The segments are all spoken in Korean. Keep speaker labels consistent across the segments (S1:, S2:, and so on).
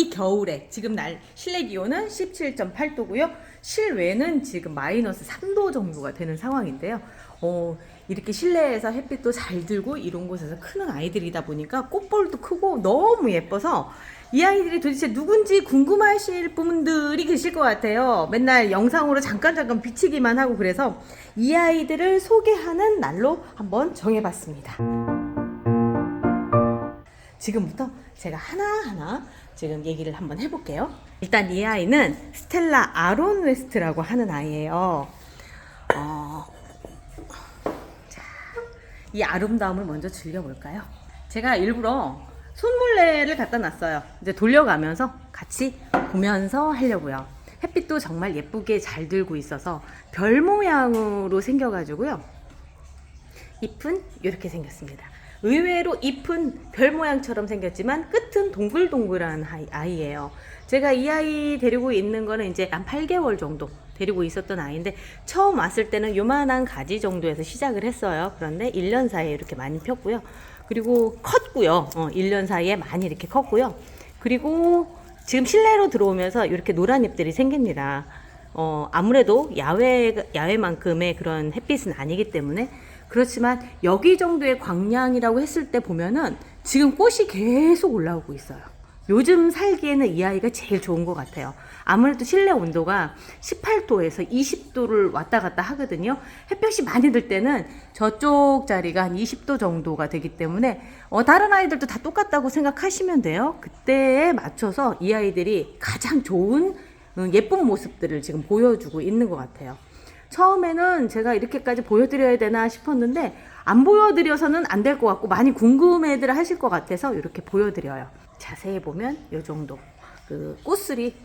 S1: 이 겨울에 지금 실내 기온은 17.8도고요. 실외는 지금 마이너스 3도 정도가 되는 상황인데요. 이렇게 실내에서 햇빛도 잘 들고 이런 곳에서 크는 아이들이다 보니까 꽃볼도 크고 너무 예뻐서 이 아이들이 도대체 누군지 궁금하실 분들이 계실 것 같아요. 맨날 영상으로 잠깐 비치기만 하고. 그래서 이 아이들을 소개하는 날로 한번 정해봤습니다. 지금부터 제가 하나하나 지금 얘기를 한번 해볼게요. 일단 이 아이는 스텔라 아론 웨스트라고 하는 아이예요. 자, 이 아름다움을 먼저 즐겨볼까요? 제가 일부러 손물레를 갖다 놨어요. 이제 돌려가면서 같이 보면서 하려고요. 햇빛도 정말 예쁘게 잘 들고 있어서 별 모양으로 생겨가지고요. 잎은 이렇게 생겼습니다. 의외로 잎은 별 모양처럼 생겼지만 끝은 동글동글한 아이예요. 제가 이 아이 데리고 있는 거는 이제 한 8개월 정도 데리고 있었던 아이인데 처음 왔을 때는 요만한 가지 정도에서 시작을 했어요. 그런데 1년 사이에 이렇게 많이 폈고요. 그리고 컸고요. 1년 사이에 많이 이렇게 컸고요. 그리고 지금 실내로 들어오면서 이렇게 노란 잎들이 생깁니다. 아무래도 야외만큼의 그런 햇빛은 아니기 때문에. 그렇지만 여기 정도의 광량이라고 했을 때 보면은 지금 꽃이 계속 올라오고 있어요. 요즘 살기에는 이 아이가 제일 좋은 것 같아요. 아무래도 실내 온도가 18도에서 20도를 왔다 갔다 하거든요. 햇볕이 많이 들 때는 저쪽 자리가 한 20도 정도가 되기 때문에 다른 아이들도 다 똑같다고 생각하시면 돼요. 그때에 맞춰서 이 아이들이 가장 좋은 예쁜 모습들을 지금 보여주고 있는 것 같아요. 처음에는 제가 이렇게까지 보여드려야 되나 싶었는데 안 보여드려서는 안 될 것 같고 많이 궁금해들 하실 것 같아서 이렇게 보여드려요. 자세히 보면 이 정도 그 꽃술이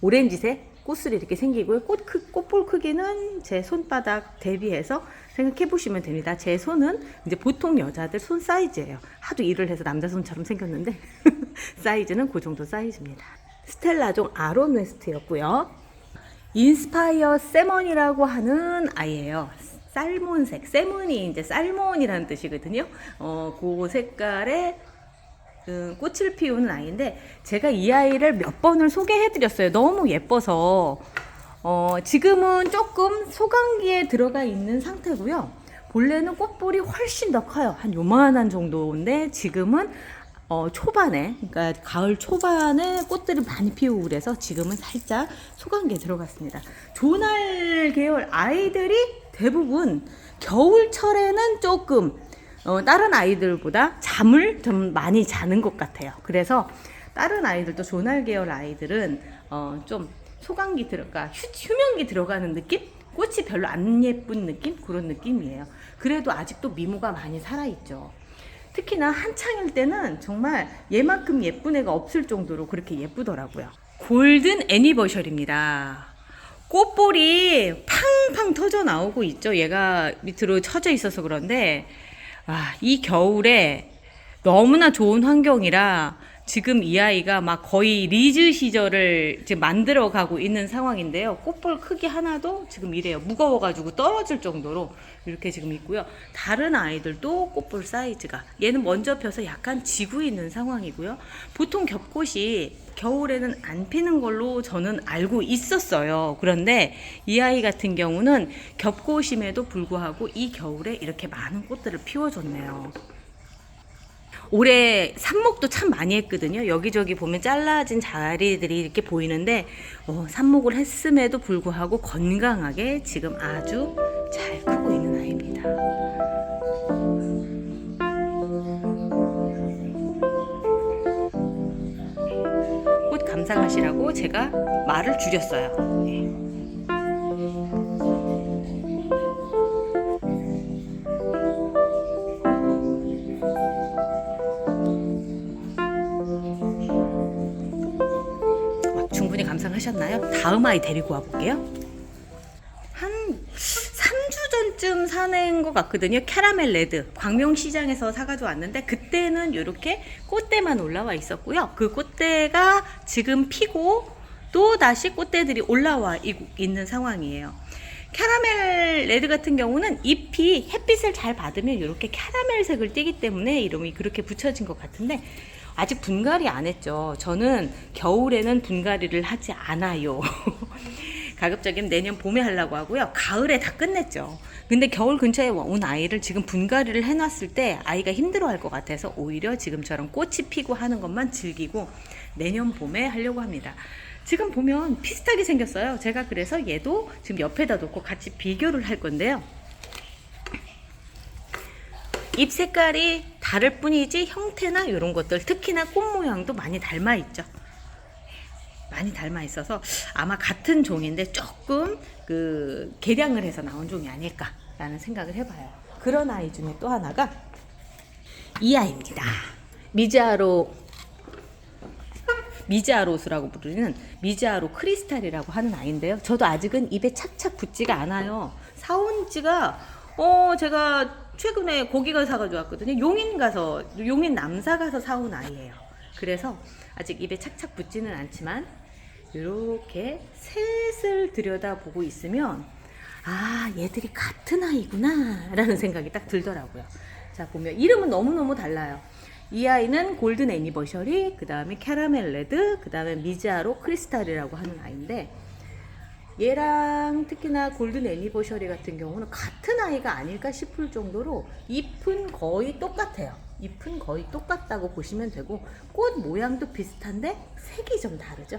S1: 오렌지색 꽃술이 이렇게 생기고요. 꽃볼 크기는 제 손바닥 대비해서 생각해 보시면 됩니다. 제 손은 이제 보통 여자들 손 사이즈예요. 하도 일을 해서 남자 손처럼 생겼는데 사이즈는 그 정도 사이즈입니다. 스텔라종 아론 웨스트였고요. 인스파이어 세먼이라고 하는 아이예요. 살몬색, 세먼이 이제 살몬이라는 뜻이거든요. 그 색깔의 꽃을 피우는 아이인데 제가 이 아이를 몇 번을 소개해드렸어요. 너무 예뻐서 지금은 조금 소강기에 들어가 있는 상태고요. 본래는 꽃볼이 훨씬 더 커요. 한 요만한 정도인데 지금은 초반에, 그러니까 가을 초반에 꽃들을 많이 피우고 그래서 지금은 살짝 소강기에 들어갔습니다. 조날 계열 아이들이 대부분 겨울철에는 조금 다른 아이들보다 잠을 좀 많이 자는 것 같아요. 그래서 다른 아이들도 조날 계열 아이들은 좀 소강기 휴면기 들어가는 느낌? 꽃이 별로 안 예쁜 느낌? 그런 느낌이에요. 그래도 아직도 미모가 많이 살아있죠. 특히나 한창일 때는 정말 얘만큼 예쁜 애가 없을 정도로 그렇게 예쁘더라고요. 골든 애니버셜입니다. 꽃볼이 팡팡 터져 나오고 있죠. 얘가 밑으로 쳐져 있어서 그런데 이 겨울에 너무나 좋은 환경이라 지금 이 아이가 막 거의 리즈 시절을 지금 만들어 가고 있는 상황인데요. 꽃볼 크기 하나도 지금 이래요. 무거워가지고 떨어질 정도로 이렇게 지금 있고요. 다른 아이들도 꽃볼 사이즈가 얘는 먼저 펴서 약간 지고 있는 상황이고요. 보통 겹꽃이 겨울에는 안 피는 걸로 저는 알고 있었어요. 그런데 이 아이 같은 경우는 겹꽃임에도 불구하고 이 겨울에 이렇게 많은 꽃들을 피워줬네요. 올해 삽목도 참 많이 했거든요. 여기저기 보면 잘라진 자리들이 이렇게 보이는데 삽목을 했음에도 불구하고 건강하게 지금 아주 잘 크고 있는 아이입니다. 꽃 감상하시라고 제가 말을 줄였어요. 네. 충분히 감상하셨나요? 다음 아이 데리고 와볼게요. 한 3주 전쯤 사는 것 같거든요. 캐러멜 레드 광명시장에서 사가지고 왔는데 그때는 이렇게 꽃대만 올라와 있었고요. 그 꽃대가 지금 피고 또 다시 꽃대들이 올라와 있는 상황이에요. 캐러멜 레드 같은 경우는 잎이 햇빛을 잘 받으면 이렇게 캐러멜색을 띠기 때문에 이름이 그렇게 붙여진 것 같은데 아직 분갈이 안 했죠. 저는 겨울에는 분갈이를 하지 않아요. 가급적이면 내년 봄에 하려고 하고요. 가을에 다 끝냈죠. 근데 겨울 근처에 온 아이를 지금 분갈이를 해놨을 때 아이가 힘들어할 것 같아서 오히려 지금처럼 꽃이 피고 하는 것만 즐기고 내년 봄에 하려고 합니다. 지금 보면 비슷하게 생겼어요. 제가 그래서 얘도 지금 옆에다 놓고 같이 비교를 할 건데요. 잎 색깔이 다를 뿐이지 형태나 이런 것들, 특히나 꽃 모양도 많이 닮아 있죠. 많이 닮아 있어서 아마 같은 종인데 조금 그 개량을 해서 나온 종이 아닐까라는 생각을 해봐요. 그런 아이 중에 또 하나가 이 아이입니다. 미지아로스라고 부르는 미지아로 크리스탈이라고 하는 아이인데요. 저도 아직은 입에 착착 붙지가 않아요. 사온 지가 제가 최근에 고기 가서 사가지고 왔거든요. 용인 남사 가서 사온 아이예요. 그래서 아직 입에 착착 붙지는 않지만 이렇게 셋을 들여다보고 있으면 아, 얘들이 같은 아이구나 라는 생각이 딱 들더라고요. 자, 보면 이름은 너무너무 달라요. 이 아이는 골든 애니버셔리, 그 다음에 캐러멜 레드, 그 다음에 미지아로 크리스탈이라고 하는 아이인데, 얘랑 특히나 골든 애니버셔리 같은 경우는 같은 아이가 아닐까 싶을 정도로 잎은 거의 똑같아요. 잎은 거의 똑같다고 보시면 되고, 꽃 모양도 비슷한데 색이 좀 다르죠.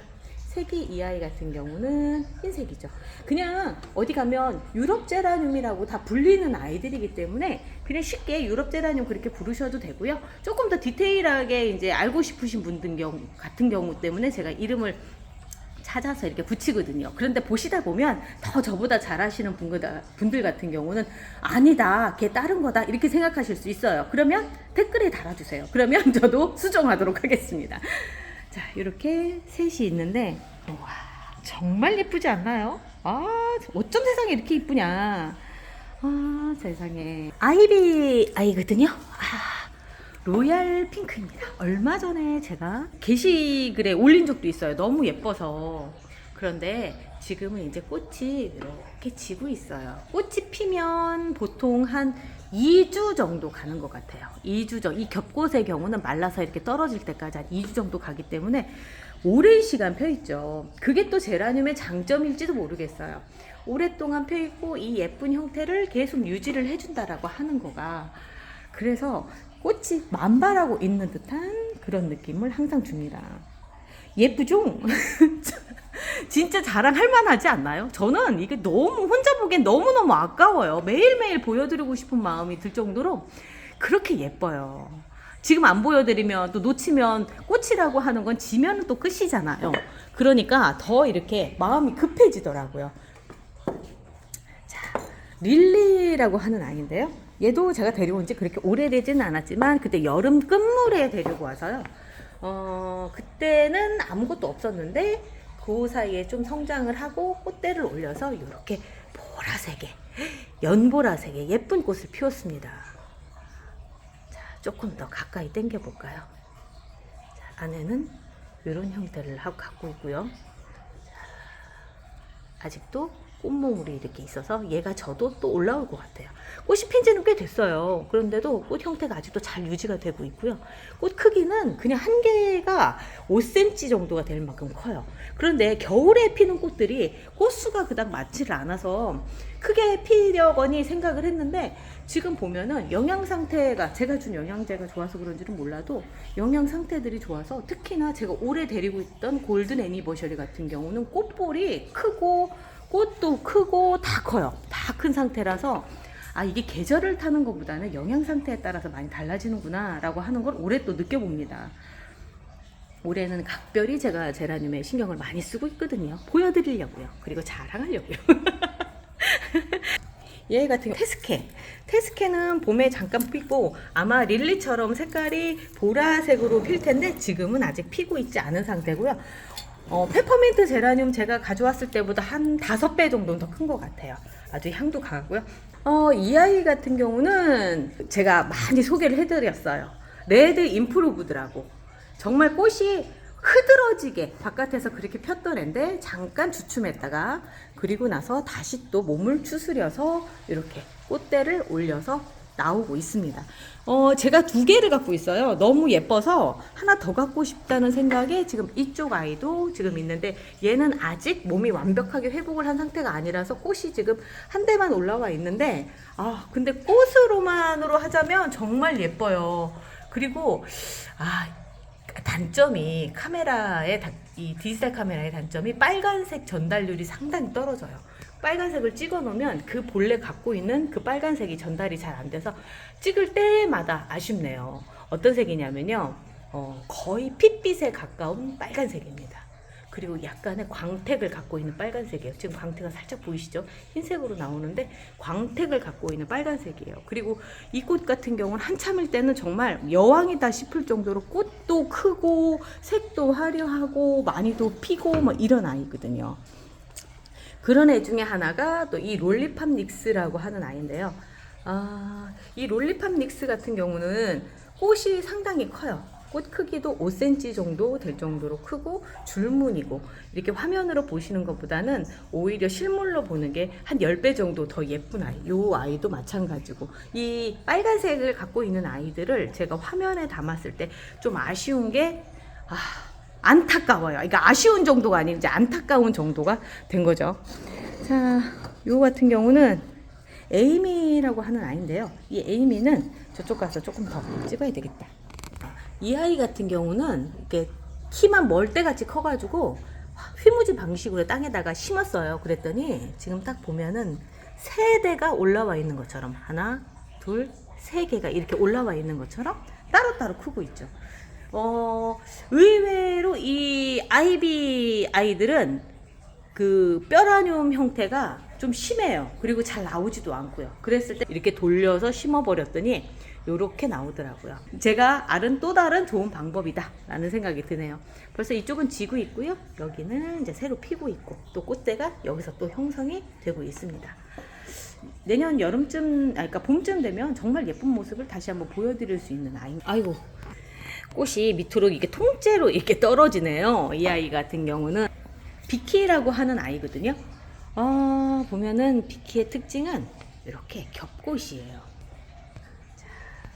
S1: 색이 이 아이 같은 경우는 흰색이죠. 그냥 어디 가면 유럽 제라늄이라고 다 불리는 아이들이기 때문에 그냥 쉽게 유럽 제라늄 그렇게 부르셔도 되고요. 조금 더 디테일하게 이제 알고 싶으신 분들 같은 경우 때문에 제가 이름을 찾아서 이렇게 붙이거든요. 그런데 보시다 보면 더 저보다 잘하시는 분들 같은 경우는 아니다, 걔 다른 거다 이렇게 생각하실 수 있어요. 그러면 댓글에 달아주세요. 그러면 저도 수정하도록 하겠습니다. 자, 이렇게 셋이 있는데 와, 정말 예쁘지 않나요? 아, 어쩜 세상에 이렇게 이쁘냐. 아, 세상에. 아이비 아이거든요. 아, 로얄 핑크입니다. 얼마 전에 제가 게시글에 올린 적도 있어요. 너무 예뻐서. 그런데 지금은 이제 꽃이 이렇게 지고 있어요. 꽃이 피면 보통 한 2주 정도 가는 것 같아요. 2주 정도. 이 겹꽃의 경우는 말라서 이렇게 떨어질 때까지 한 2주 정도 가기 때문에 오랜 시간 펴있죠. 그게 또 제라늄의 장점일지도 모르겠어요. 오랫동안 펴있고 이 예쁜 형태를 계속 유지를 해준다라고 하는 거가, 그래서 꽃이 만발하고 있는 듯한 그런 느낌을 항상 줍니다. 예쁘죠? 진짜 자랑할 만하지 않나요? 저는 이게 너무 혼자 보기엔 너무너무 아까워요. 매일매일 보여드리고 싶은 마음이 들 정도로 그렇게 예뻐요. 지금 안 보여드리면 또 놓치면 꽃이라고 하는 건 지면 또 끝이잖아요. 그러니까 더 이렇게 마음이 급해지더라고요. 자, 릴리라고 하는 아이인데요. 얘도 제가 데려온 지 그렇게 오래되지는 않았지만 그때 여름 끝물에 데리고 와서요. 그때는 아무것도 없었는데 그 사이에 좀 성장을 하고 꽃대를 올려서 이렇게 보라색에, 연보라색에 예쁜 꽃을 피웠습니다. 자, 조금 더 가까이 당겨 볼까요? 자, 안에는 이런 형태를 갖고 있고요. 자, 아직도 꽃몽울이 이렇게 있어서 얘가 저도 또 올라올 것 같아요. 꽃이 핀 지는 꽤 됐어요. 그런데도 꽃 형태가 아직도 잘 유지가 되고 있고요. 꽃 크기는 그냥 한 개가 5cm 정도가 될 만큼 커요. 그런데 겨울에 피는 꽃들이 꽃수가 그닥 많지를 않아서 크게 피려거니 생각을 했는데, 지금 보면은 영양 상태가, 제가 준 영양제가 좋아서 그런지는 몰라도 영양 상태들이 좋아서, 특히나 제가 오래 데리고 있던 골든 애니버셔리 같은 경우는 꽃볼이 크고 꽃도 크고 다 커요. 다 큰 상태라서 아, 이게 계절을 타는 것보다는 영양 상태에 따라서 많이 달라지는구나 라고 하는 걸 올해 또 느껴봅니다. 올해는 각별히 제가 제라늄에 신경을 많이 쓰고 있거든요. 보여드리려고요. 그리고 자랑하려고요. 얘 같은 경우 테스케는 봄에 잠깐 피고 아마 릴리처럼 색깔이 보라색으로 필 텐데 지금은 아직 피고 있지 않은 상태고요. 페퍼민트 제라늄 제가 가져왔을 때보다 한 5배 정도는 더 큰 것 같아요. 아주 향도 강하고요. 이 아이 같은 경우는 제가 많이 소개를 해드렸어요. 레드 임프루브드라고. 정말 꽃이 흐드러지게 바깥에서 그렇게 폈던 애인데 잠깐 주춤했다가 그리고 나서 다시 또 몸을 추스려서 이렇게 꽃대를 올려서 나오고 있습니다. 제가 두 개를 갖고 있어요. 너무 예뻐서 하나 더 갖고 싶다는 생각에 지금 이쪽 아이도 지금 있는데, 얘는 아직 몸이 완벽하게 회복을 한 상태가 아니라서 꽃이 지금 한 대만 올라와 있는데, 근데 꽃으로만으로 하자면 정말 예뻐요. 그리고 단점이 이 디지털 카메라의 단점이 빨간색 전달률이 상당히 떨어져요. 빨간색을 찍어 놓으면 그 본래 갖고 있는 그 빨간색이 전달이 잘 안 돼서 찍을 때마다 아쉽네요. 어떤 색이냐면요, 거의 핏빛에 가까운 빨간색입니다. 그리고 약간의 광택을 갖고 있는 빨간색이에요. 지금 광택은 살짝 보이시죠? 흰색으로 나오는데 광택을 갖고 있는 빨간색이에요. 그리고 이 꽃 같은 경우는 한참일 때는 정말 여왕이다 싶을 정도로 꽃도 크고 색도 화려하고 많이도 피고 뭐 이런 아이거든요. 그런 애 중에 하나가 또 이 롤리팝 닉스라고 하는 아이인데요. 이 롤리팝 닉스 같은 경우는 꽃이 상당히 커요. 꽃 크기도 5cm 정도 될 정도로 크고 줄무늬고, 이렇게 화면으로 보시는 것보다는 오히려 실물로 보는 게 한 10배 정도 더 예쁜 아이. 요 아이도 마찬가지고, 이 빨간색을 갖고 있는 아이들을 제가 화면에 담았을 때 좀 아쉬운 게 안타까워요. 그러니까 아쉬운 정도가 아니고 이제 안타까운 정도가 된 거죠. 자, 요 같은 경우는 에이미라고 하는 아이인데요. 이 에이미는 저쪽 가서 조금 더 찍어야 되겠다. 이 아이 같은 경우는 이렇게 키만 멀대같이 커가지고 휘무지 방식으로 땅에다가 심었어요. 그랬더니 지금 딱 보면은 세 대가 올라와 있는 것처럼, 하나, 둘, 세 개가 이렇게 올라와 있는 것처럼 따로따로 크고 있죠. 의외로 이 아이비 아이들은 그 뼈라늄 형태가 좀 심해요. 그리고 잘 나오지도 않고요. 그랬을 때 이렇게 돌려서 심어버렸더니 요렇게 나오더라고요. 제가 알은 또 다른 좋은 방법이다 라는 생각이 드네요. 벌써 이쪽은 지고 있고요. 여기는 이제 새로 피고 있고, 또 꽃대가 여기서 또 형성이 되고 있습니다. 내년 여름쯤, 그러니까 봄쯤 되면 정말 예쁜 모습을 다시 한번 보여드릴 수 있는 아이. 아이고, 꽃이 밑으로 이게 통째로 이렇게 떨어지네요. 이 아이 같은 경우는 비키라고 하는 아이거든요. 보면은 비키의 특징은 이렇게 겹꽃이에요. 자,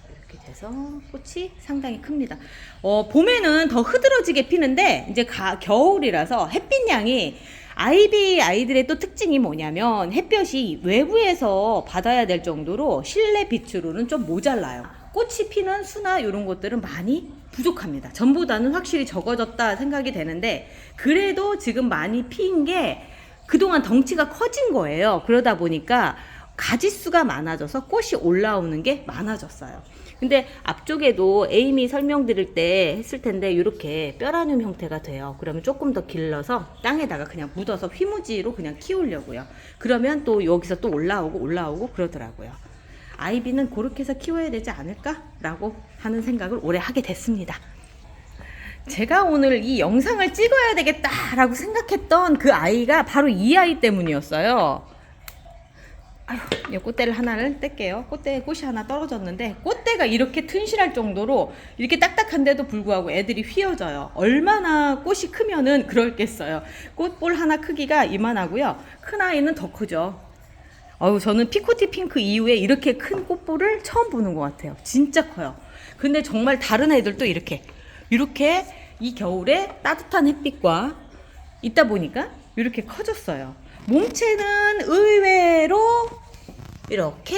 S1: 이렇게 돼서 꽃이 상당히 큽니다. 봄에는 더 흐드러지게 피는데, 이제 겨울이라서 햇빛 양이, 아이비 아이들의 또 특징이 뭐냐면 햇볕이 외부에서 받아야 될 정도로 실내 빛으로는 좀 모자라요. 꽃이 피는 수나 이런 것들은 많이 부족합니다. 전보다는 확실히 적어졌다 생각이 되는데, 그래도 지금 많이 피인 게 그동안 덩치가 커진 거예요. 그러다 보니까 가지수가 많아져서 꽃이 올라오는 게 많아졌어요. 근데 앞쪽에도 에이미 설명드릴 때 했을 텐데 이렇게 뼈라늄 형태가 돼요. 그러면 조금 더 길러서 땅에다가 그냥 묻어서 휘무지로 그냥 키우려고요. 그러면 또 여기서 또 올라오고 그러더라고요. 아이비는 그렇게 해서 키워야 되지 않을까라고 하는 생각을 올해 하게 됐습니다. 제가 오늘 이 영상을 찍어야 되겠다라고 생각했던 그 아이가 바로 이 아이 때문이었어요. 이 꽃대를 하나를 뗄게요. 꽃이 하나 떨어졌는데, 꽃대가 이렇게 튼실할 정도로 이렇게 딱딱한데도 불구하고 애들이 휘어져요. 얼마나 꽃이 크면은 그럴겠어요. 꽃볼 하나 크기가 이만하고요. 큰 아이는 더 크죠. 저는 피코티 핑크 이후에 이렇게 큰 꽃볼을 처음 보는 것 같아요. 진짜 커요. 근데 정말 다른 애들도 이렇게 이 겨울에 따뜻한 햇빛과 있다 보니까 이렇게 커졌어요. 몸체는 의외로 이렇게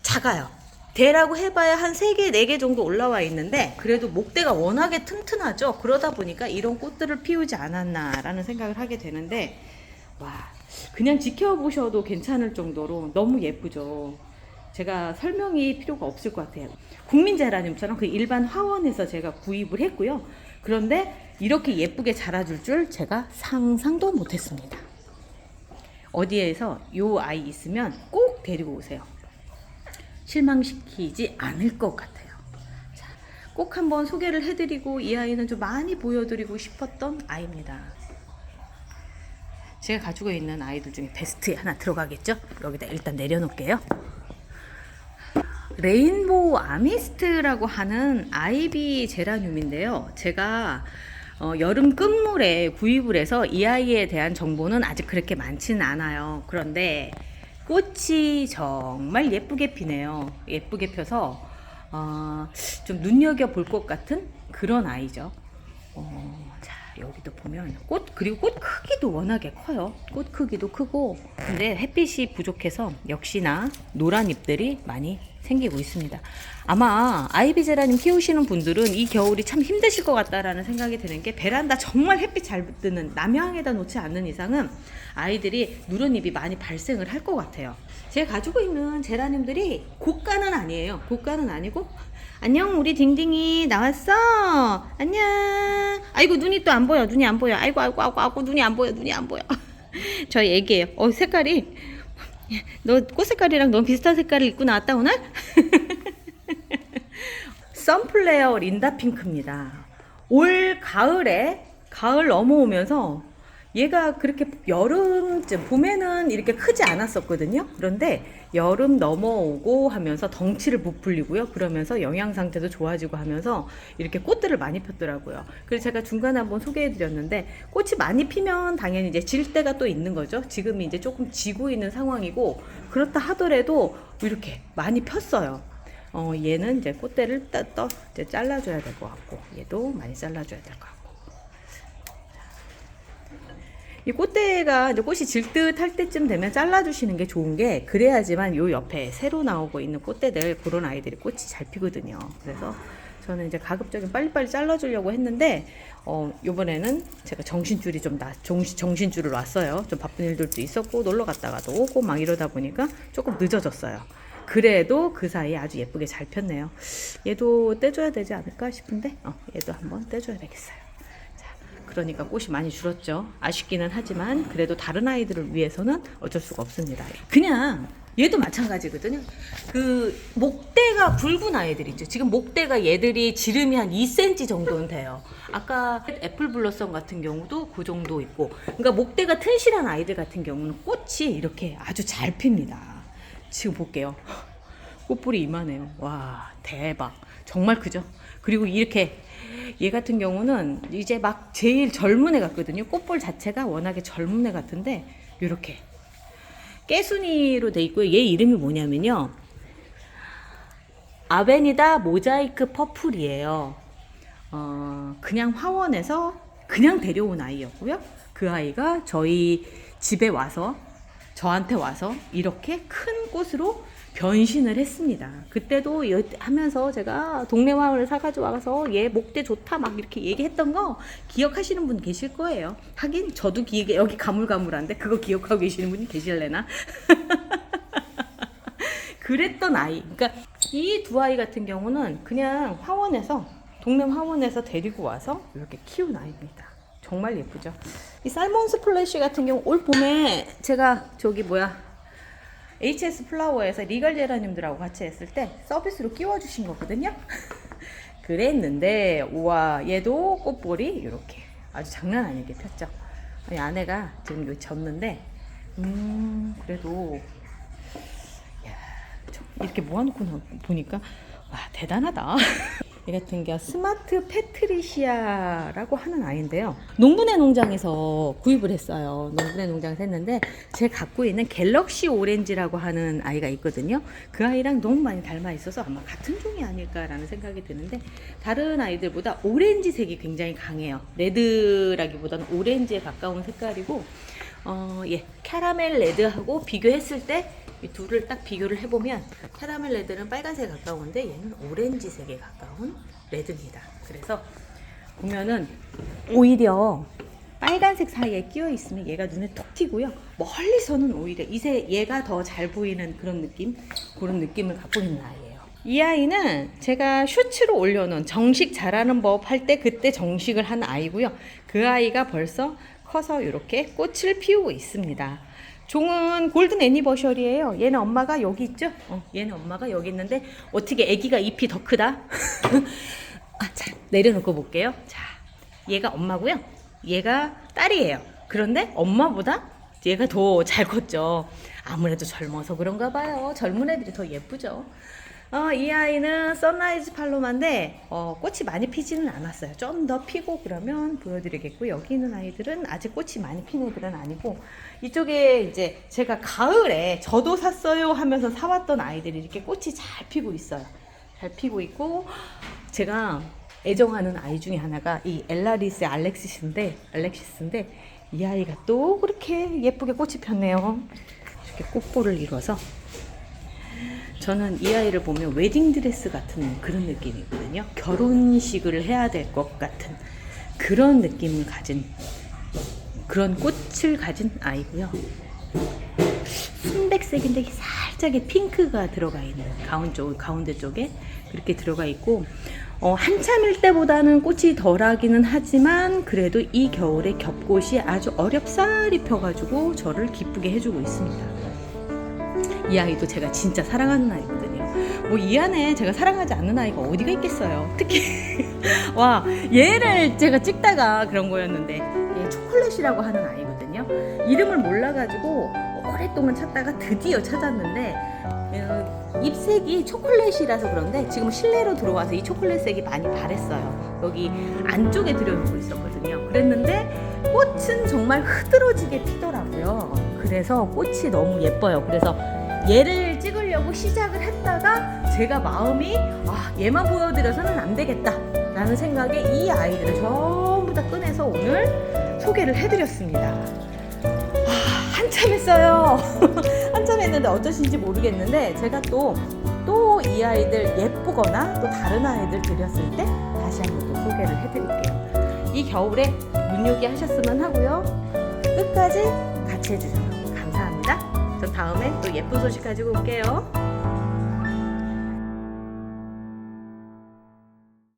S1: 작아요. 대라고 해봐야 한 3개, 4개 정도 올라와 있는데, 그래도 목대가 워낙에 튼튼하죠. 그러다 보니까 이런 꽃들을 피우지 않았나라는 생각을 하게 되는데, 그냥 지켜보셔도 괜찮을 정도로 너무 예쁘죠. 제가 설명이 필요가 없을 것 같아요. 국민제라늄처럼 그 일반 화원에서 제가 구입을 했고요. 그런데 이렇게 예쁘게 자라줄 줄 제가 상상도 못했습니다. 어디에서 요 아이 있으면 꼭 데리고 오세요. 실망시키지 않을 것 같아요. 자, 꼭 한번 소개를 해드리고 이 아이는 좀 많이 보여드리고 싶었던 아이입니다. 제가 가지고 있는 아이들 중에 베스트에 하나 들어가겠죠? 여기다 일단 내려놓을게요. 레인보우 아미스트라고 하는 아이비 제라늄인데요. 제가 여름 끝물에 구입을 해서 이 아이에 대한 정보는 아직 그렇게 많지는 않아요. 그런데 꽃이 정말 예쁘게 피네요. 예쁘게 펴서 좀 눈여겨볼 것 같은 그런 아이죠. 자, 여기도 보면 그리고 꽃 크기도 워낙에 커요. 꽃 크기도 크고. 근데 햇빛이 부족해서 역시나 노란 잎들이 많이 생기고 있습니다. 아마 아이비제라늄 키우시는 분들은 이 겨울이 참 힘드실 것 같다라는 생각이 드는 게, 베란다 정말 햇빛 잘 드는 남향에다 놓지 않는 이상은 아이들이 누런잎이 많이 발생을 할 것 같아요. 제가 가지고 있는 제라늄들이 고가는 아니에요. 고가는 아니고, 안녕 우리 딩딩이 나왔어. 안녕. 아이고 눈이 또 안 보여. 눈이 안 보여. 아이고 눈이 안 보여. 눈이 안 보여. 저희 애기예요. 색깔이, 너 꽃 색깔이랑 너무 비슷한 색깔을 입고 나왔다 오늘? 선플레어 린다핑크입니다. 올 가을 넘어오면서 얘가 그렇게 여름쯤, 봄에는 이렇게 크지 않았었거든요. 그런데 여름 넘어오고 하면서 덩치를 부풀리고요. 그러면서 영양 상태도 좋아지고 하면서 이렇게 꽃들을 많이 폈더라고요. 그래서 제가 중간에 한번 소개해 드렸는데, 꽃이 많이 피면 당연히 이제 질 때가 또 있는 거죠. 지금 이제 조금 지고 있는 상황이고, 그렇다 하더라도 이렇게 많이 폈어요. 얘는 이제 꽃대를 이제 잘라줘야 될 것 같고, 얘도 많이 잘라줘야 될 것 같고. 이 꽃대가 이제 꽃이 질 듯 할 때쯤 되면 잘라주시는 게 좋은 게, 그래야지만 요 옆에 새로 나오고 있는 꽃대들, 그런 아이들이 꽃이 잘 피거든요. 그래서 저는 이제 가급적이면 빨리빨리 잘라주려고 했는데, 요번에는 제가 정신줄을 놨어요. 좀 바쁜 일들도 있었고, 놀러 갔다가도 오고 막 이러다 보니까 조금 늦어졌어요. 그래도 그 사이에 아주 예쁘게 잘 폈네요. 얘도 떼줘야 되지 않을까 싶은데, 얘도 한번 떼줘야 되겠어요. 그러니까 꽃이 많이 줄었죠. 아쉽기는 하지만 그래도 다른 아이들을 위해서는 어쩔 수가 없습니다. 그냥 얘도 마찬가지거든요. 그 목대가 굵은 아이들 있죠. 지금 목대가 얘들이 지름이 한 2cm 정도는 돼요. 아까 애플 블러썸 같은 경우도 그 정도 있고, 그러니까 목대가 튼실한 아이들 같은 경우는 꽃이 이렇게 아주 잘 핍니다. 지금 볼게요. 꽃볼이 이만해요. 와, 대박. 정말 크죠? 그리고 이렇게 얘 같은 경우는 이제 막 제일 젊은 애 같거든요. 꽃볼 자체가 워낙에 젊은 애 같은데, 이렇게 깨순이로 돼 있고요. 얘 이름이 뭐냐면요, 아베니다 모자이크 퍼플이에요. 그냥 화원에서 그냥 데려온 아이였고요. 그 아이가 저희 집에 와서, 저한테 와서 이렇게 큰 꽃으로 변신을 했습니다. 그때도 하면서 제가 동네 마을을 사가지고 와서 얘 목대 좋다 막 이렇게 얘기했던 거 기억하시는 분 계실 거예요. 하긴 저도 여기 가물가물한데 그거 기억하고 계시는 분이 계실래나? 그랬던 아이. 그러니까 이 두 아이 같은 경우는 그냥 동네 화원에서 데리고 와서 이렇게 키운 아이입니다. 정말 예쁘죠? 이 살몬 스플래시 같은 경우 올 봄에 제가 HS 플라워에서 리갈 제라늄들하고 같이 했을 때 서비스로 끼워주신 거거든요. 그랬는데, 우와, 얘도 꽃볼이 이렇게 아주 장난 아니게 폈죠. 이 아내가 지금 여기 졌는데, 그래도, 야, 이렇게 모아놓고 보니까, 와, 대단하다. 이 같은 게 스마트 페트리시아라고 하는 아이인데요. 농분의 농장에서 구입을 했어요. 농분의 농장에서 했는데, 제가 갖고 있는 갤럭시 오렌지라고 하는 아이가 있거든요. 그 아이랑 너무 많이 닮아 있어서 아마 같은 종이 아닐까라는 생각이 드는데, 다른 아이들보다 오렌지색이 굉장히 강해요. 레드라기보다는 오렌지에 가까운 색깔이고, 캐러멜 레드하고 비교했을 때 이 둘을 딱 비교를 해보면, 캐러멜 레드는 빨간색에 가까운데 얘는 오렌지색에 가까운 레드입니다. 그래서 보면은 오히려 빨간색 사이에 끼어 있으면 얘가 눈에 톡 튀고요. 멀리서는 오히려 얘가 더 잘 보이는 그런 느낌을 갖고 있는 아이예요. 이 아이는 제가 슈츠로 올려놓은 정식 잘하는 법 할 때 그때 정식을 한 아이고요. 그 아이가 벌써 커서 이렇게 꽃을 피우고 있습니다. 종은 골든 애니버셔리예요. 얘는 엄마가 여기 있죠? 얘는 엄마가 여기 있는데, 어떻게 애기가 잎이 더 크다? 자, 내려놓고 볼게요. 자, 얘가 엄마고요. 얘가 딸이에요. 그런데 엄마보다 얘가 더 잘 컸죠. 아무래도 젊어서 그런가 봐요. 젊은 애들이 더 예쁘죠. 이 아이는 선라이즈 팔로마인데 꽃이 많이 피지는 않았어요. 좀 더 피고 그러면 보여드리겠고, 여기 있는 아이들은 아직 꽃이 많이 핀 애들은 아니고, 이쪽에 이제 제가 가을에 저도 샀어요 하면서 사왔던 아이들이 이렇게 꽃이 잘 피고 있어요. 잘 피고 있고, 제가 애정하는 아이 중에 하나가 이 엘라리스의 알렉시스인데 이 아이가 또 그렇게 예쁘게 꽃이 폈네요. 이렇게 꽃볼을 이뤄서 저는 이 아이를 보면 웨딩드레스 같은 그런 느낌이거든요. 결혼식을 해야 될 것 같은 그런 느낌을 가진, 그런 꽃을 가진 아이고요. 순백색인데 살짝의 핑크가 들어가 있는 가운데 쪽에 그렇게 들어가 있고, 한참일 때보다는 꽃이 덜하기는 하지만 그래도 이 겨울에 겹꽃이 아주 어렵사리 펴가지고 저를 기쁘게 해주고 있습니다. 이 아이도 제가 진짜 사랑하는 아이거든요. 뭐 이 안에 제가 사랑하지 않는 아이가 어디가 있겠어요. 특히 와, 얘를 제가 찍다가 그런 거였는데, 얘 초콜릿이라고 하는 아이거든요. 이름을 몰라가지고 오랫동안 찾다가 드디어 찾았는데, 잎색이 초콜릿이라서 그런데 지금 실내로 들어와서 이 초콜릿색이 많이 바랬어요. 여기 안쪽에 들여놓고 있었거든요. 그랬는데 꽃은 정말 흐드러지게 피더라고요. 그래서 꽃이 너무 예뻐요. 그래서 얘를 찍으려고 시작을 했다가 제가 마음이 얘만 보여드려서는 안 되겠다 라는 생각에 이 아이들을 전부 다 꺼내서 오늘 소개를 해드렸습니다. 한참 했어요. 한참 했는데 어떠신지 모르겠는데, 제가 또 이 아이들 예쁘거나 또 다른 아이들 드렸을 때 다시 한번 또 소개를 해드릴게요. 이 겨울에 눈요기 하셨으면 하고요. 끝까지 같이 해주셔서 감사합니다. 전 다음에 또 예쁜 소식 가지고 올게요.